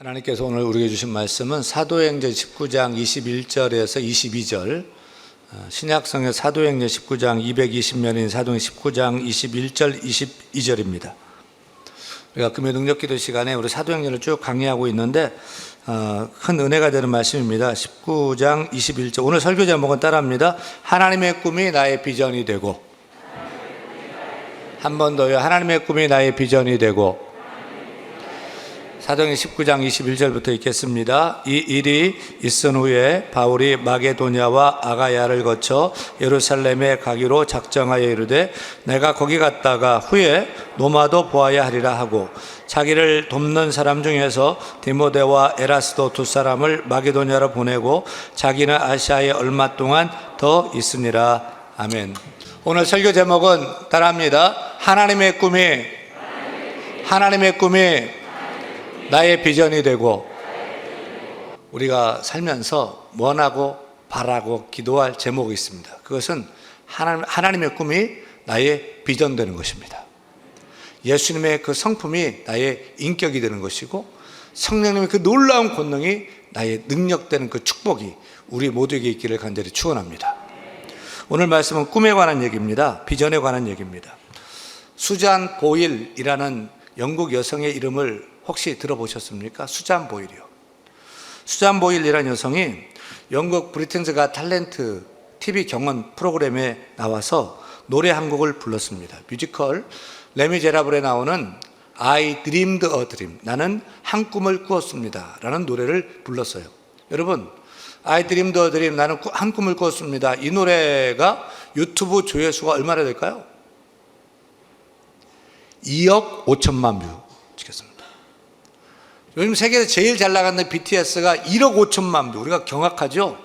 하나님께서 오늘 우리에게 주신 말씀은 사도행전 19장 21절에서 22절, 신약성의 사도행전 19장 220년인 사도행전 19장 21절 22절입니다. 우리가 금요 능력기도 시간에 우리 사도행전을 쭉 강의하고 있는데 큰 은혜가 되는 말씀입니다. 19장 21절, 오늘 설교 제목은 따라합니다. 하나님의 꿈이 나의 비전이 되고. 한 번 더요. 하나님의 꿈이 나의 비전이 되고. 사도행전 19장 21절부터 읽겠습니다. 이 일이 있은 후에 바울이 마게도냐와 아가야를 거쳐 예루살렘에 가기로 작정하여 이르되 내가 거기 갔다가 후에 로마도 보아야 하리라 하고, 자기를 돕는 사람 중에서 디모데와 에라스도 두 사람을 마게도냐로 보내고 자기는 아시아에 얼마 동안 더 있으니라. 아멘. 오늘 설교 제목은 따라합니다. 하나님의 꿈이 나의 비전이 되고. 우리가 살면서 원하고 바라고 기도할 제목이 있습니다. 그것은 하나님의 꿈이 나의 비전 되는 것입니다. 예수님의 그 성품이 나의 인격이 되는 것이고, 성령님의 그 놀라운 권능이 나의 능력 되는 그 축복이 우리 모두에게 있기를 간절히 축원합니다. 오늘 말씀은 꿈에 관한 얘기입니다. 비전에 관한 얘기입니다. 수잔 보일이라는 영국 여성의 이름을 혹시 들어보셨습니까? 수잔 보일이요. 수잔 보일이라는 여성이 영국 브리튼즈 갓 탤런트 TV 경연 프로그램에 나와서 노래 한 곡을 불렀습니다. 뮤지컬 레미제라블에 나오는 I dreamed a dream, 나는 한 꿈을 꾸었습니다 라는 노래를 불렀어요. 여러분, I dreamed a dream, 나는 한 꿈을 꾸었습니다, 이 노래가 유튜브 조회수가 얼마나 될까요? 2억 5천만 뷰 찍혔습니다. 요즘 세계에서 제일 잘 나가는 BTS가 1억 5천만 뷰, 우리가 경악하죠.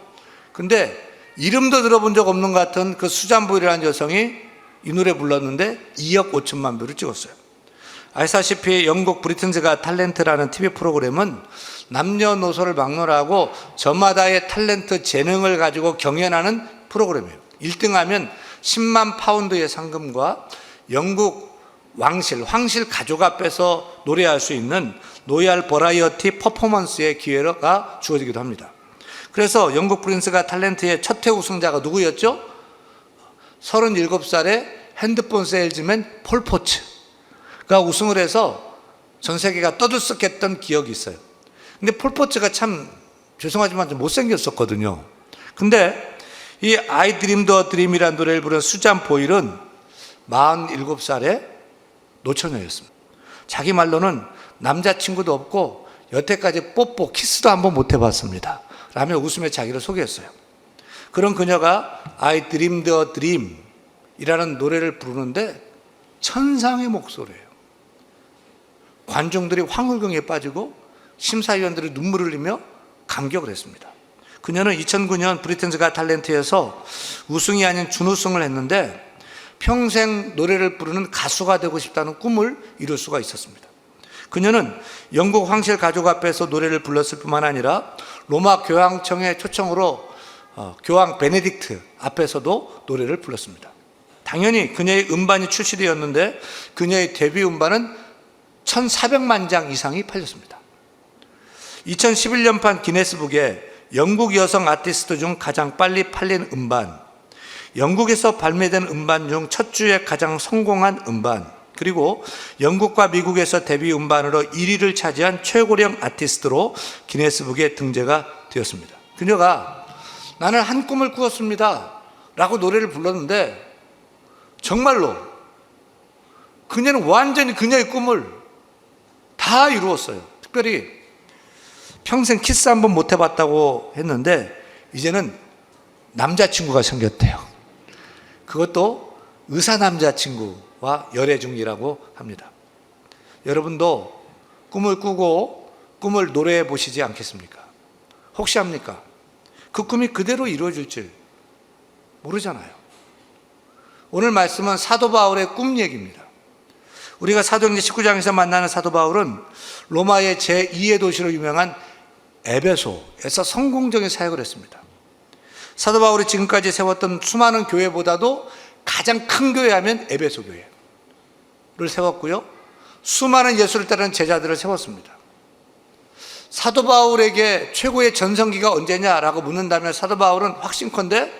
근데 이름도 들어본 적 없는 것 같은 그 수잔 보일이라는 여성이 이 노래 불렀는데 2억 5천만 뷰를 찍었어요. 아시다시피 영국 브리튼즈 갓 탤런트라는 TV 프로그램은 남녀노소를 막론하고 저마다의 탤런트 재능을 가지고 경연하는 프로그램이에요. 1등하면 10만 파운드의 상금과 영국 황실 가족 앞에서 노래할 수 있는 로얄 버라이어티 퍼포먼스의 기회가 주어지기도 합니다. 그래서 영국 프린스 갓 탤런트의 첫회 우승자가 누구였죠? 37살의 핸드폰 세일즈맨 폴 포츠가 우승을 해서 전 세계가 떠들썩했던 기억이 있어요. 근데 폴 포츠가 참 죄송하지만 좀 못생겼었거든요. 근데 이 I dreamed a dream이라는 노래를 부른 수잔 보일은 47살의 노처녀였습니다. 자기 말로는 남자친구도 없고 여태까지 뽀뽀, 키스도 한번 못 해봤습니다 라며 웃으며 자기를 소개했어요. 그런 그녀가 I dreamed a dream 이라는 노래를 부르는데 천상의 목소리예요. 관중들이 황홀경에 빠지고 심사위원들이 눈물을 흘리며 감격을 했습니다. 그녀는 2009년 브리튼즈 갓 탤런트에서 우승이 아닌 준우승을 했는데 평생 노래를 부르는 가수가 되고 싶다는 꿈을 이룰 수가 있었습니다. 그녀는 영국 황실 가족 앞에서 노래를 불렀을 뿐만 아니라 로마 교황청의 초청으로 교황 베네딕트 앞에서도 노래를 불렀습니다. 당연히 그녀의 음반이 출시되었는데 그녀의 데뷔 음반은 1,400만 장 이상이 팔렸습니다. 2011년판 기네스북에 영국 여성 아티스트 중 가장 빨리 팔린 음반, 영국에서 발매된 음반 중 첫 주에 가장 성공한 음반, 그리고 영국과 미국에서 데뷔 음반으로 1위를 차지한 최고령 아티스트로 기네스북에 등재가 되었습니다. 그녀가 나는 한 꿈을 꾸었습니다 라고 노래를 불렀는데 정말로 그녀는 완전히 그녀의 꿈을 다 이루었어요. 특별히 평생 키스 한번 못 해봤다고 했는데 이제는 남자친구가 생겼대요. 그것도 의사 남자친구와 열애 중이라고 합니다. 여러분도 꿈을 꾸고 꿈을 노래해 보시지 않겠습니까? 혹시 합니까? 그 꿈이 그대로 이루어질 줄 모르잖아요. 오늘 말씀은 사도 바울의 꿈 얘기입니다. 우리가 사도행전 19장에서 만나는 사도 바울은 로마의 제2의 도시로 유명한 에베소에서 성공적인 사역을 했습니다. 사도 바울이 지금까지 세웠던 수많은 교회보다도 가장 큰 교회하면 에베소 교회를 세웠고요, 수많은 예수를 따르는 제자들을 세웠습니다. 사도 바울에게 최고의 전성기가 언제냐라고 묻는다면 사도 바울은 확신컨대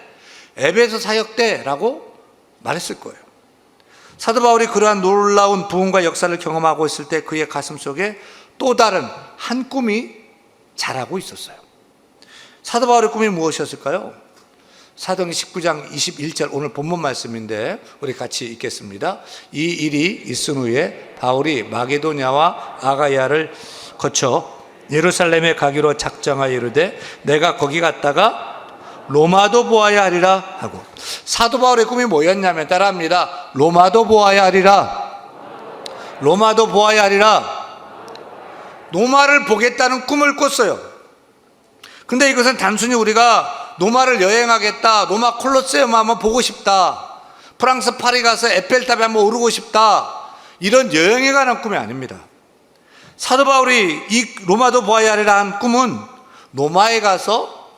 에베소 사역 때라고 말했을 거예요. 사도 바울이 그러한 놀라운 부흥과 역사를 경험하고 있을 때 그의 가슴 속에 또 다른 한 꿈이 자라고 있었어요. 사도 바울의 꿈이 무엇이었을까요? 사도행전 19장 21절 오늘 본문 말씀인데 우리 같이 읽겠습니다. 이 일이 있은 후에 바울이 마게도냐와 아가야를 거쳐 예루살렘에 가기로 작정하여 이르되 내가 거기 갔다가 로마도 보아야 하리라 하고, 사도 바울의 꿈이 뭐였냐면 따라합니다. 로마도 보아야 하리라. 로마도 보아야 하리라. 로마를 보겠다는 꿈을 꿨어요. 근데 이것은 단순히 우리가 로마를 여행하겠다, 로마 콜로세움 한번 보고 싶다, 프랑스 파리 가서 에펠탑에 한번 오르고 싶다, 이런 여행에 관한 꿈이 아닙니다. 사도 바울이 이 로마도 보아야 하리라 한 꿈은 로마에 가서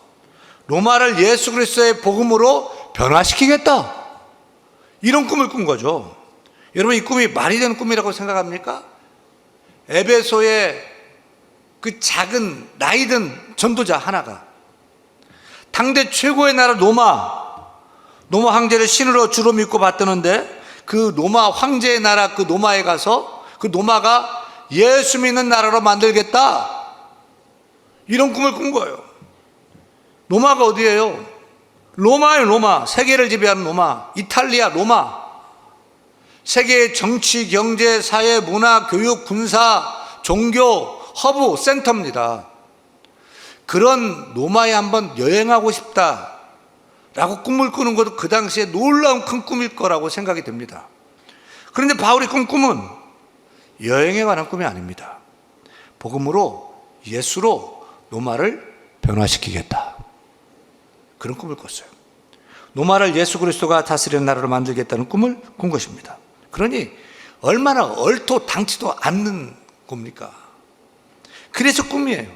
로마를 예수 그리스도의 복음으로 변화시키겠다, 이런 꿈을 꾼 거죠. 여러분, 이 꿈이 말이 되는 꿈이라고 생각합니까? 에베소의 그 작은 나이든 전도자 하나가 당대 최고의 나라 로마 황제를 신으로 주로 믿고 받드는데 그 로마 황제의 나라 그 로마에 가서 그 로마가 예수 믿는 나라로 만들겠다, 이런 꿈을 꾼 거예요. 로마가 어디예요? 로마예요. 로마. 세계를 지배하는 로마. 이탈리아 로마. 세계의 정치, 경제, 사회, 문화, 교육, 군사, 종교, 허브 센터입니다. 그런 로마에 한번 여행하고 싶다라고 꿈을 꾸는 것도 그 당시에 놀라운 큰 꿈일 거라고 생각이 됩니다. 그런데 바울이 꾼 꿈은 여행에 관한 꿈이 아닙니다. 복음으로, 예수로 로마를 변화시키겠다, 그런 꿈을 꿨어요. 로마를 예수 그리스도가 다스리는 나라로 만들겠다는 꿈을 꾼 것입니다. 그러니 얼마나 얼토당치도 않는 겁니까? 그래서 꿈이에요.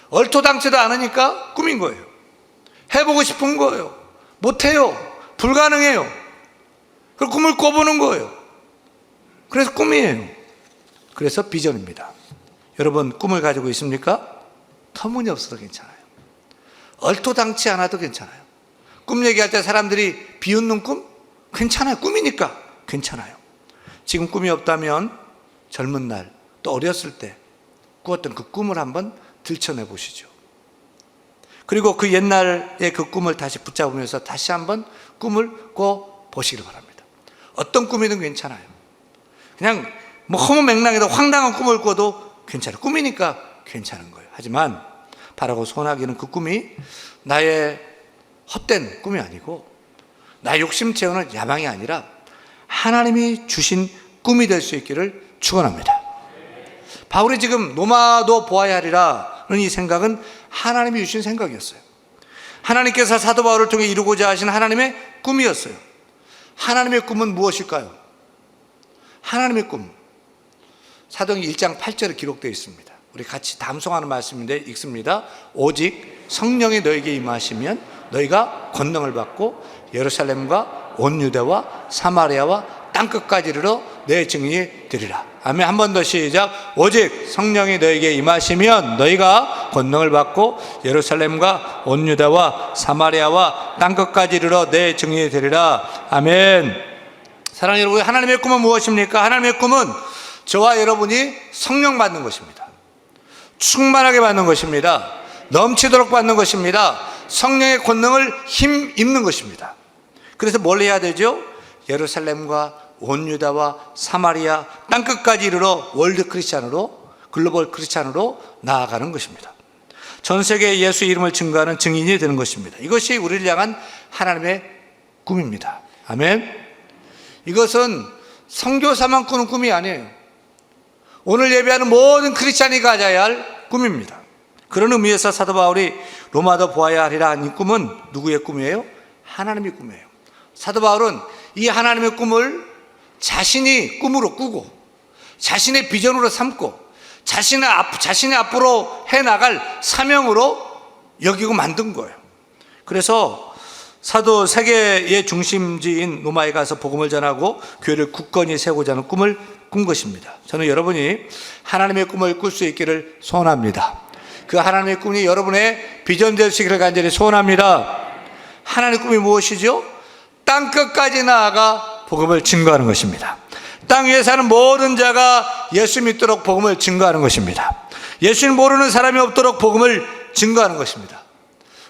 얼토당치도 않으니까 꿈인 거예요. 해보고 싶은 거예요. 못해요. 불가능해요. 그 꿈을 꿔보는 거예요. 그래서 꿈이에요. 그래서 비전입니다. 여러분, 꿈을 가지고 있습니까? 터무니없어도 괜찮아요. 얼토당치 않아도 괜찮아요. 꿈 얘기할 때 사람들이 비웃는 꿈? 괜찮아요. 꿈이니까 괜찮아요. 지금 꿈이 없다면 젊은 날, 또 어렸을 때 꾸었던 그 꿈을 한번 들춰내 보시죠. 그리고 그 옛날의 그 꿈을 다시 붙잡으면서 다시 한번 꿈을 꿔 보시길 바랍니다. 어떤 꿈이든 괜찮아요. 그냥 뭐 허무맹랑해도 황당한 꿈을 꿔도 괜찮아요. 꿈이니까 괜찮은 거예요. 하지만 바라고 소원하기는 그 꿈이 나의 헛된 꿈이 아니고 나의 욕심 채우는 야망이 아니라 하나님이 주신 꿈이 될 수 있기를 축원합니다. 바울이 지금 로마도 보아야 하리라는 이 생각은 하나님이 주신 생각이었어요. 하나님께서 사도 바울을 통해 이루고자 하신 하나님의 꿈이었어요. 하나님의 꿈은 무엇일까요? 하나님의 꿈, 사도행전 1장 8절에 기록되어 있습니다. 우리 같이 담송하는 말씀인데 읽습니다. 오직 성령이 너에게 임하시면 너희가 권능을 받고 예루살렘과 온 유대와 사마리아와 땅끝까지 이르러 내 증인이 되리라. 아멘. 한 번 더 시작. 오직 성령이 너에게 임하시면 너희가 권능을 받고 예루살렘과 온 유다와 사마리아와 땅끝까지 이르러 내 증인이 되리라. 아멘. 사랑하는 여러분, 하나님의 꿈은 무엇입니까? 하나님의 꿈은 저와 여러분이 성령 받는 것입니다. 충만하게 받는 것입니다. 넘치도록 받는 것입니다. 성령의 권능을 힘 입는 것입니다. 그래서 뭘 해야 되죠? 예루살렘과 온 유다와 사마리아 땅끝까지 이르러 월드 크리스찬으로, 글로벌 크리스찬으로 나아가는 것입니다. 전 세계에 예수 이름을 증거하는 증인이 되는 것입니다. 이것이 우리를 향한 하나님의 꿈입니다. 아멘. 이것은 선교사만 꾸는 꿈이 아니에요. 오늘 예배하는 모든 크리스찬이 가져야 할 꿈입니다. 그런 의미에서 사도 바울이 로마도 보아야 하리라 한 이 꿈은 누구의 꿈이에요? 하나님의 꿈이에요. 사도 바울은 이 하나님의 꿈을 자신이 꿈으로 꾸고 자신의 비전으로 삼고 자신의 앞으로 해나갈 사명으로 여기고 만든 거예요. 그래서 사도 세계의 중심지인 로마에 가서 복음을 전하고 교회를 굳건히 세우고자 하는 꿈을 꾼 것입니다. 저는 여러분이 하나님의 꿈을 꿀 수 있기를 소원합니다. 그 하나님의 꿈이 여러분의 비전 되시기를 간절히 소원합니다. 하나님의 꿈이 무엇이죠? 땅끝까지 나아가 복음을 증거하는 것입니다. 땅 위에 사는 모든 자가 예수 믿도록 복음을 증거하는 것입니다. 예수를 모르는 사람이 없도록 복음을 증거하는 것입니다.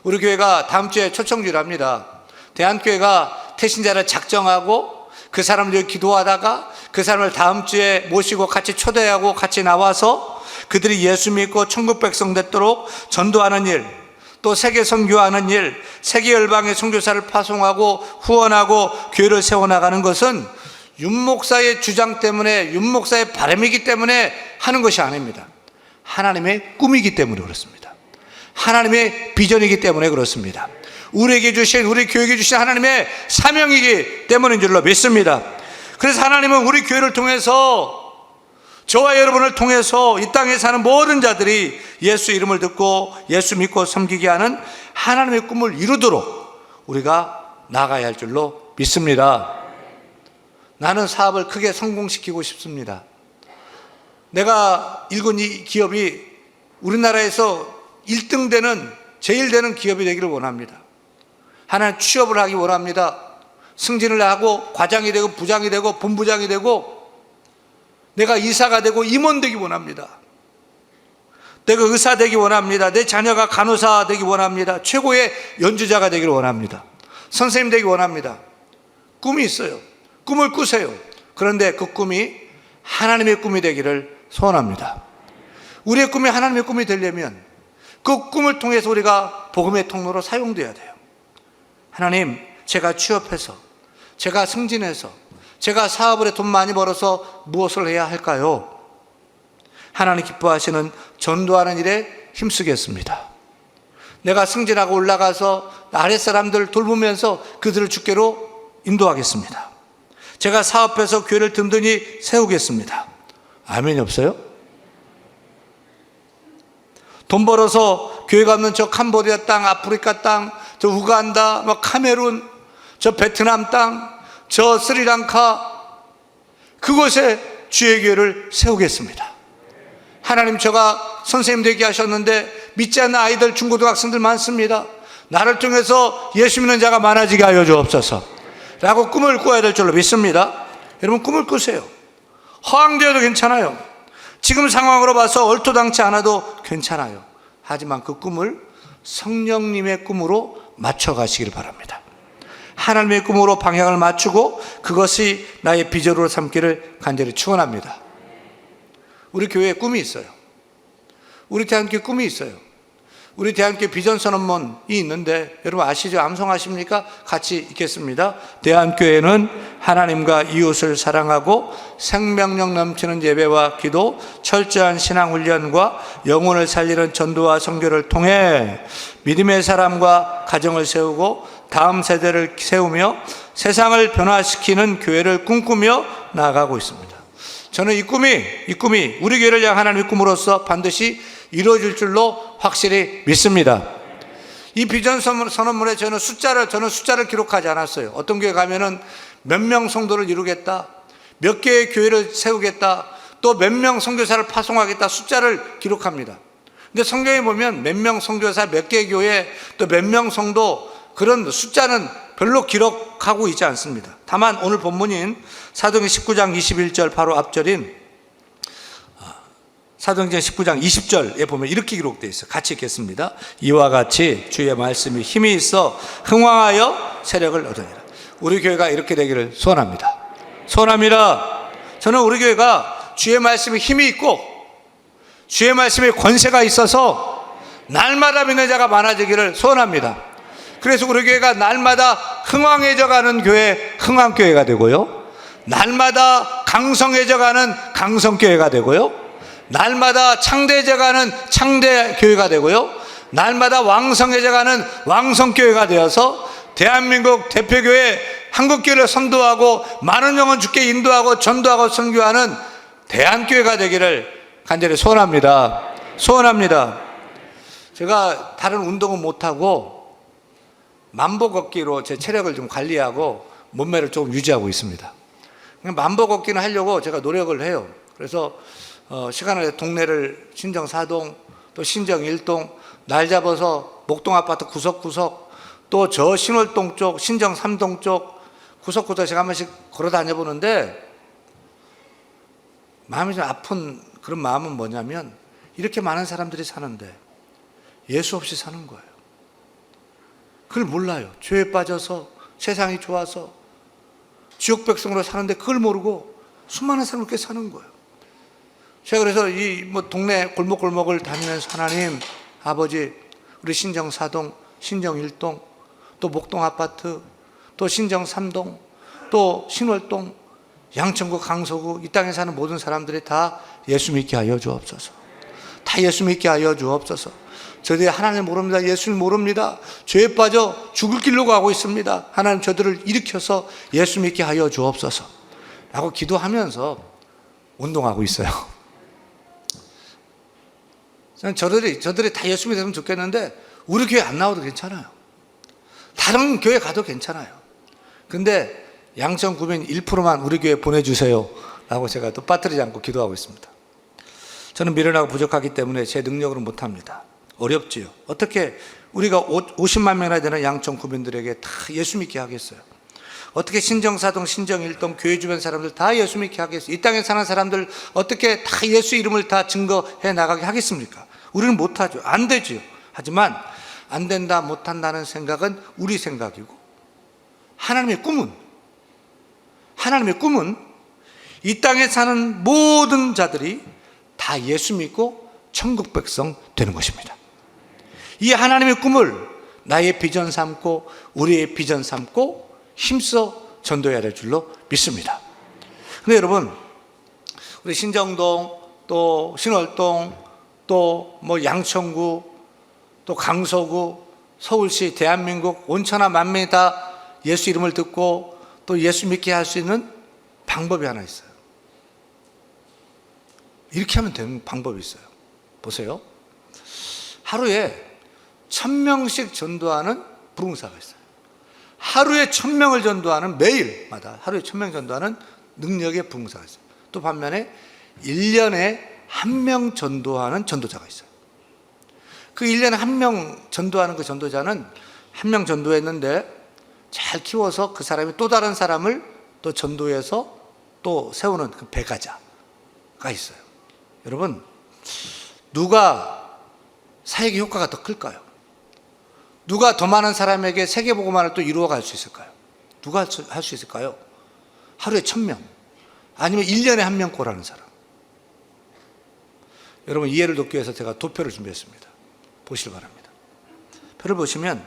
우리 교회가 다음 주에 초청주를 합니다. 대한교회가 태신자를 작정하고 그 사람들 기도하다가 그 사람을 다음 주에 모시고 같이 초대하고 같이 나와서 그들이 예수 믿고 천국 백성 됐도록 전도하는 일, 또 세계 선교하는 일, 세계 열방의 선교사를 파송하고 후원하고 교회를 세워나가는 것은 윤목사의 주장 때문에, 윤목사의 바람이기 때문에 하는 것이 아닙니다. 하나님의 꿈이기 때문에 그렇습니다. 하나님의 비전이기 때문에 그렇습니다. 우리에게 주신, 우리 교회에게 주신 하나님의 사명이기 때문인 줄로 믿습니다. 그래서 하나님은 우리 교회를 통해서, 저와 여러분을 통해서 이 땅에 사는 모든 자들이 예수 이름을 듣고 예수 믿고 섬기게 하는 하나님의 꿈을 이루도록 우리가 나가야 할 줄로 믿습니다. 나는 사업을 크게 성공시키고 싶습니다. 내가 일군 이 기업이 우리나라에서 1등 되는, 제일 되는 기업이 되기를 원합니다. 하나는 취업을 하기 원합니다. 승진을 하고 과장이 되고 부장이 되고 본부장이 되고 내가 이사가 되고 임원 되기 원합니다. 내가 의사 되기 원합니다. 내 자녀가 간호사 되기 원합니다. 최고의 연주자가 되기를 원합니다. 선생님 되기 원합니다. 꿈이 있어요. 꿈을 꾸세요. 그런데 그 꿈이 하나님의 꿈이 되기를 소원합니다. 우리의 꿈이 하나님의 꿈이 되려면 그 꿈을 통해서 우리가 복음의 통로로 사용돼야 돼요. 하나님, 제가 취업해서, 제가 승진해서, 제가 사업을 해 돈 많이 벌어서 무엇을 해야 할까요? 하나님 기뻐하시는 전도하는 일에 힘쓰겠습니다. 내가 승진하고 올라가서 아랫사람들 돌보면서 그들을 주께로 인도하겠습니다. 제가 사업해서 교회를 든든히 세우겠습니다. 아멘이 없어요? 돈 벌어서 교회가 없는 저 캄보디아 땅, 아프리카 땅, 저 우간다, 카메룬, 저 베트남 땅, 저 스리랑카, 그곳에 주의 교회를 세우겠습니다. 하나님, 제가 선생님 되게 하셨는데 믿지 않는 아이들, 중고등학생들 많습니다. 나를 통해서 예수 믿는 자가 많아지게 하여 주옵소서 라고 꿈을 꿔야 될 줄로 믿습니다. 여러분, 꿈을 꾸세요. 허황되어도 괜찮아요. 지금 상황으로 봐서 얼토당치 않아도 괜찮아요. 하지만 그 꿈을 성령님의 꿈으로 맞춰가시길 바랍니다. 하나님의 꿈으로 방향을 맞추고 그것이 나의 비전으로 삼기를 간절히 축원합니다. 우리 교회에 꿈이 있어요. 우리 대한교회 꿈이 있어요. 우리 대한교회 비전선언문이 있는데 여러분 아시죠? 암송하십니까? 같이 읽겠습니다. 대한교회는 하나님과 이웃을 사랑하고 생명력 넘치는 예배와 기도, 철저한 신앙훈련과 영혼을 살리는 전도와 선교를 통해 믿음의 사람과 가정을 세우고 다음 세대를 세우며 세상을 변화시키는 교회를 꿈꾸며 나아가고 있습니다. 저는 이 꿈이 우리 교회를 향한 하나님의 꿈으로서 반드시 이루어질 줄로 확실히 믿습니다. 이 비전 선언문에 저는 숫자를 기록하지 않았어요. 어떤 교회 가면은 몇 명 성도를 이루겠다, 몇 개의 교회를 세우겠다, 또 몇 명 선교사를 파송하겠다 숫자를 기록합니다. 근데 성경에 보면 몇 명 선교사, 몇 개의 교회, 또 몇 명 성도, 그런 숫자는 별로 기록하고 있지 않습니다. 다만 오늘 본문인 사도행전 19장 21절 바로 앞절인 사도행전 19장 20절에 보면 이렇게 기록되어 있어요. 같이 읽겠습니다. 이와 같이 주의 말씀이 힘이 있어 흥왕하여 세력을 얻으니라. 우리 교회가 이렇게 되기를 소원합니다. 소원합니다. 저는 우리 교회가 주의 말씀에 힘이 있고 주의 말씀에 권세가 있어서 날마다 믿는 자가 많아지기를 소원합니다. 그래서 우리 교회가 날마다 흥왕해져가는 교회, 흥왕교회가 되고요, 날마다 강성해져가는 강성교회가 되고요, 날마다 창대해져가는 창대교회가 되고요, 날마다 왕성해져가는 왕성교회가 되어서 대한민국 대표교회 한국교회를 선도하고 많은 영혼 주께 인도하고 전도하고 선교하는 대한교회가 되기를 간절히 소원합니다. 소원합니다. 제가 다른 운동은 못하고 만보 걷기로 제 체력을 좀 관리하고 몸매를 조금 유지하고 있습니다. 그냥 만보 걷기는 하려고 제가 노력을 해요. 그래서 시간을 내서 동네를 신정 4동, 또 신정 1동, 날 잡아서 목동 아파트 구석구석, 또 저 신월동 쪽, 신정 3동 쪽 구석구석 제가 한 번씩 걸어 다녀보는데 마음이 좀 아픈 그런 마음은 뭐냐면 이렇게 많은 사람들이 사는데 예수 없이 사는 거예요. 그걸 몰라요. 죄에 빠져서 세상이 좋아서 지옥 백성으로 사는데 그걸 모르고 수많은 사람을 그렇게 사는 거예요. 제가 그래서 이 동네 골목골목을 다니면서 하나님 아버지 우리 신정 4동, 신정 1동, 또 목동 아파트, 또 신정 3동, 또 신월동, 양천구, 강서구 이 땅에 사는 모든 사람들이 다 예수 믿게 하여 주옵소서. 다 예수 믿게 하여 주옵소서. 저들이 하나님 모릅니다. 예수를 모릅니다. 죄에 빠져 죽을 길로 가고 있습니다. 하나님 저들을 일으켜서 예수 믿게 하여 주옵소서 라고 기도하면서 운동하고 있어요. 저들이 다 예수 믿으면 좋겠는데 우리 교회 안 나와도 괜찮아요. 다른 교회 가도 괜찮아요. 근데 양천 구민 1%만 우리 교회 보내주세요 라고 제가 또 빠뜨리지 않고 기도하고 있습니다. 저는 미련하고 부족하기 때문에 제 능력으로 못합니다. 어렵지요. 어떻게 우리가 50만 명이나 되는 양천 구민들에게 다 예수 믿게 하겠어요? 어떻게 신정사동, 신정일동, 교회 주변 사람들 다 예수 믿게 하겠어요? 이 땅에 사는 사람들 어떻게 다 예수 이름을 다 증거해 나가게 하겠습니까? 우리는 못하죠. 안 되죠. 하지만 안 된다, 못한다는 생각은 우리 생각이고 하나님의 꿈은 이 땅에 사는 모든 자들이 다 예수 믿고 천국 백성 되는 것입니다. 이 하나님의 꿈을 나의 비전 삼고 우리의 비전 삼고 힘써 전도해야 될 줄로 믿습니다. 근데 여러분, 우리 신정동, 또 신월동, 또 양천구, 또 강서구, 서울시, 대한민국 온천하 만민이 다 예수 이름을 듣고 또 예수 믿게 할 수 있는 방법이 하나 있어요. 이렇게 하면 되는 방법이 있어요. 보세요. 하루에 1000명씩 전도하는 부흥사가 있어요. 하루에 1000명을 전도하는, 매일마다 하루에 1000명 전도하는 능력의 부흥사가 있어요. 또 반면에 1년에 1명 전도하는 전도자가 있어요. 그 1년에 1명 전도하는 그 전도자는 1명 전도했는데 잘 키워서 그 사람이 또 다른 사람을 또 전도해서 또 세우는 그 배가자가 있어요. 여러분, 누가 사역의 효과가 더 클까요? 누가 더 많은 사람에게 세계복음화를 또 이루어갈 수 있을까요? 누가 할 수 있을까요? 하루에 1000명 아니면 1년에 1명 꼴하는 사람. 여러분, 이해를 돕기 위해서 제가 도표를 준비했습니다. 보시기 바랍니다. 표를 보시면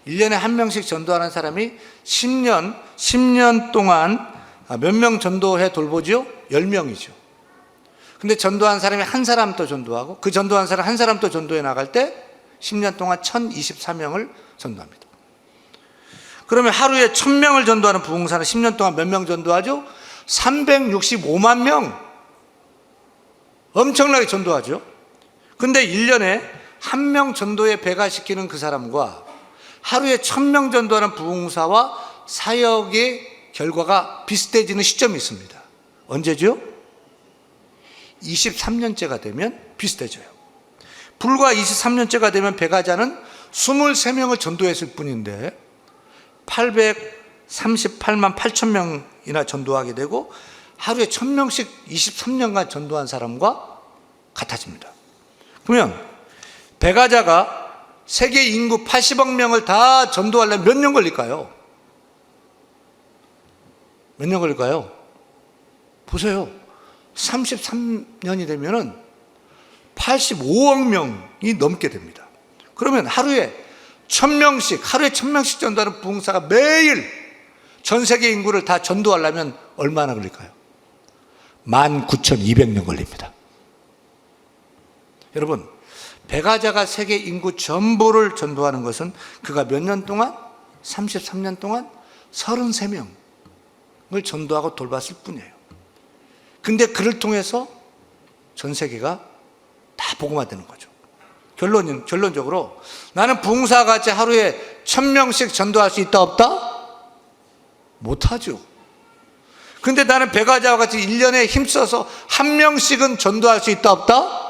1년에 1명씩 전도하는 사람이 10년 동안 몇 명 전도해 돌보죠? 10명이죠. 근데 전도한 사람이 한 사람 또 전도하고 그 전도한 사람 한 사람 또 전도해 나갈 때 10년 동안 1024명을 전도합니다. 그러면 하루에 1000명을 전도하는 부흥사는 10년 동안 몇 명 전도하죠? 365만 명. 엄청나게 전도하죠. 근데 1년에 1명 전도에 배가시키는 그 사람과 하루에 1000명 전도하는 부흥사와 사역의 결과가 비슷해지는 시점이 있습니다. 언제죠? 23년째가 되면 비슷해져요. 불과 23년째가 되면 배가자는 23명을 전도했을 뿐인데 838만 8천 명이나 전도하게 되고 하루에 1000명씩 23년간 전도한 사람과 같아집니다. 그러면 배가자가 세계 인구 80억 명을 다 전도하려면 몇 년 걸릴까요? 몇 년 걸릴까요? 보세요. 33년이 되면은 85억 명이 넘게 됩니다. 그러면 하루에 1000명씩 전도하는 부흥사가 매일 전 세계 인구를 다 전도하려면 얼마나 걸릴까요? 19,200년 걸립니다. 여러분, 배가자가 세계 인구 전부를 전도하는 것은 그가 몇 년 동안? 33년 동안 33명을 전도하고 돌봤을 뿐이에요. 근데 그를 통해서 전 세계가 다 복음화되는 거죠. 결론적으로 나는 부흥사같이 하루에 1000명씩 전도할 수 있다 없다? 못하죠. 근데 나는 백화자와 같이 1년에 힘써서 한 명씩은 전도할 수 있다 없다?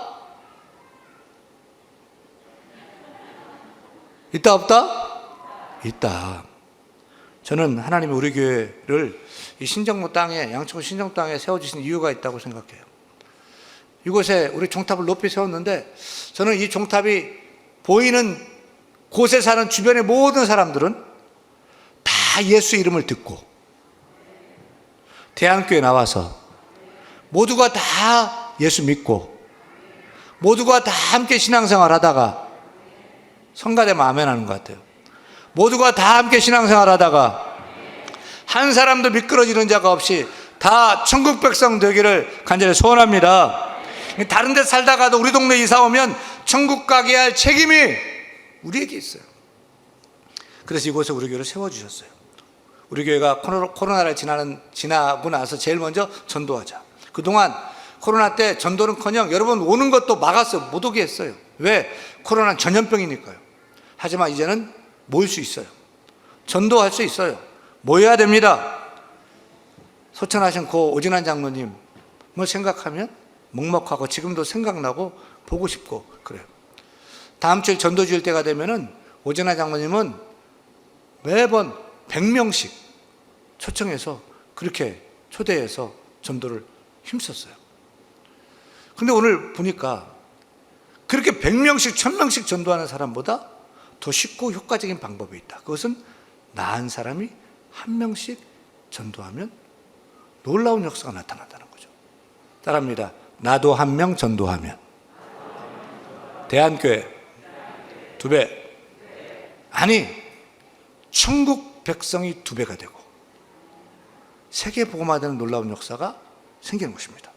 있다 없다? 있다. 저는 하나님이 우리 교회를 이 신정무 땅에, 양천구 신정무 땅에 세워주신 이유가 있다고 생각해요. 이곳에 우리 종탑을 높이 세웠는데 저는 이 종탑이 보이는 곳에 사는 주변의 모든 사람들은 다 예수 이름을 듣고 대한교회 나와서 모두가 다 예수 믿고 모두가 다 함께 신앙생활 하다가 성가대면 아멘 하는 것 같아요. 모두가 다 함께 신앙생활 하다가 한 사람도 미끄러지는 자가 없이 다 천국 백성 되기를 간절히 소원합니다. 다른 데 살다가도 우리 동네 이사 오면 천국 가게 할 책임이 우리에게 있어요. 그래서 이곳에 우리 교회를 세워주셨어요. 우리 교회가 코로나를 지나고 나서 제일 먼저 전도하자. 그동안 코로나 때 전도는커녕 여러분 오는 것도 막았어요. 못 오게 했어요. 왜? 코로나는 전염병이니까요. 하지만 이제는 모일 수 있어요. 전도할 수 있어요. 모여야 됩니다. 소천하신 고 오진환 장로님을 생각하면 먹먹하고 지금도 생각나고 보고 싶고 그래요. 다음 주에 전도 주일 때가 되면은 오진환 장로님은 매번 100명씩 초청해서 그렇게 초대해서 전도를 힘썼어요. 근데 오늘 보니까 그렇게 100명씩 1000명씩 전도하는 사람보다 더 쉽고 효과적인 방법이 있다. 그것은 나은 사람이 한 명씩 전도하면 놀라운 역사가 나타난다는 거죠. 따라합니다. 나도 한 명 전도하면 대한교회 2배, 아니 천국 백성이 2배가 되고 세계 복음화되는 놀라운 역사가 생기는 것입니다.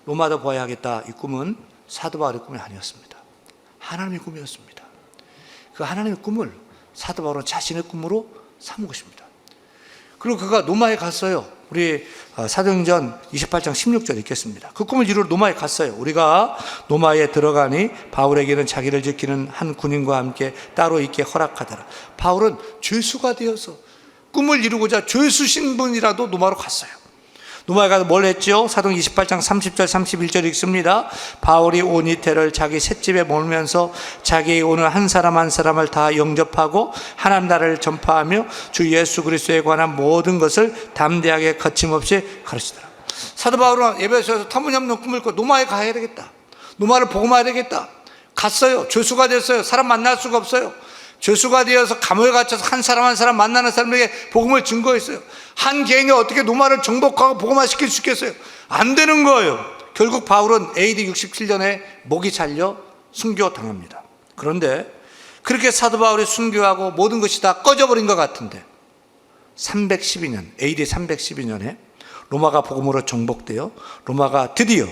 로마도 보아야 하겠다. 이 꿈은 사도 바울의 꿈이 아니었습니다. 하나님의 꿈이었습니다. 그 하나님의 꿈을 사도 바울은 자신의 꿈으로 삼은 것입니다. 그리고 그가 로마에 갔어요. 우리 사도행전 28장 16절 읽겠습니다. 그 꿈을 이루러 로마에 갔어요. 우리가 로마에 들어가니 바울에게는 자기를 지키는 한 군인과 함께 따로 있게 허락하더라. 바울은 죄수가 되어서 꿈을 이루고자 죄수 신분이라도 로마로 갔어요. 로마에 가서 뭘 했죠? 사도행 28장 30절 31절 읽습니다. 바울이 온 이태를 자기 셋집에 몰면서 자기의 오는 한 사람 한 사람을 다 영접하고 하나님 나라를 전파하며 주 예수 그리스도에 관한 모든 것을 담대하게 거침없이 가르치더라. 사도 바울은 에베소에서 터무니없는 꿈을 꿔 로마에 가야 되겠다. 로마를 복음화해야 되겠다. 갔어요. 죄수가 됐어요. 사람 만날 수가 없어요. 죄수가 되어서 감옥에 갇혀서 한 사람 한 사람 만나는 사람에게 복음을 증거했어요. 한 개인이 어떻게 로마를 정복하고 복음화시킬 수 있겠어요? 안 되는 거예요. 결국 바울은 AD 67년에 목이 잘려 순교당합니다. 그런데 그렇게 사도 바울이 순교하고 모든 것이 다 꺼져버린 것 같은데 312년, AD 312년에 로마가 복음으로 정복되어 로마가 드디어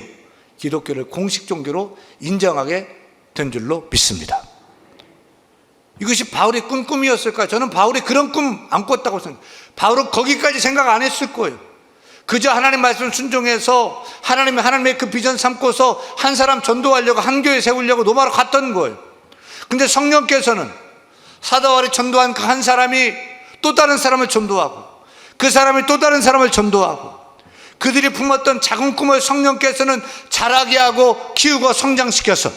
기독교를 공식 종교로 인정하게 된 줄로 믿습니다. 이것이 바울의 꿈이었을까요? 저는 바울이 그런 꿈 안 꿨다고 생각해요. 바울은 거기까지 생각 안 했을 거예요. 그저 하나님 말씀 순종해서 하나님의 그 비전 삼고서 한 사람 전도하려고 한 교회 세우려고 로마로 갔던 거예요. 근데 성령께서는 사도 바울이 전도한 그 한 사람이 또 다른 사람을 전도하고 그 사람이 또 다른 사람을 전도하고 그들이 품었던 작은 꿈을 성령께서는 자라게 하고 키우고 성장시켜서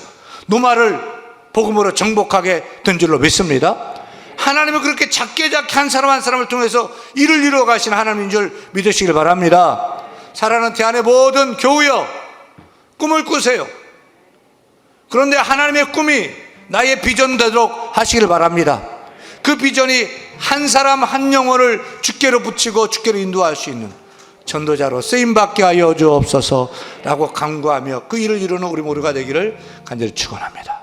로마를 복음으로 정복하게 된 줄로 믿습니다. 하나님은 그렇게 작게 한 사람 한 사람을 통해서 일을 이루어 가신 하나님인 줄 믿으시길 바랍니다. 사랑하는 대한의 모든 교우여, 꿈을 꾸세요. 그런데 하나님의 꿈이 나의 비전 되도록 하시길 바랍니다. 그 비전이 한 사람 한 영혼을 주께로 붙이고 주께로 인도할 수 있는 전도자로 쓰임받게 하여 주옵소서라고 간구하며 그 일을 이루는 우리 모두가 되기를 간절히 축원합니다.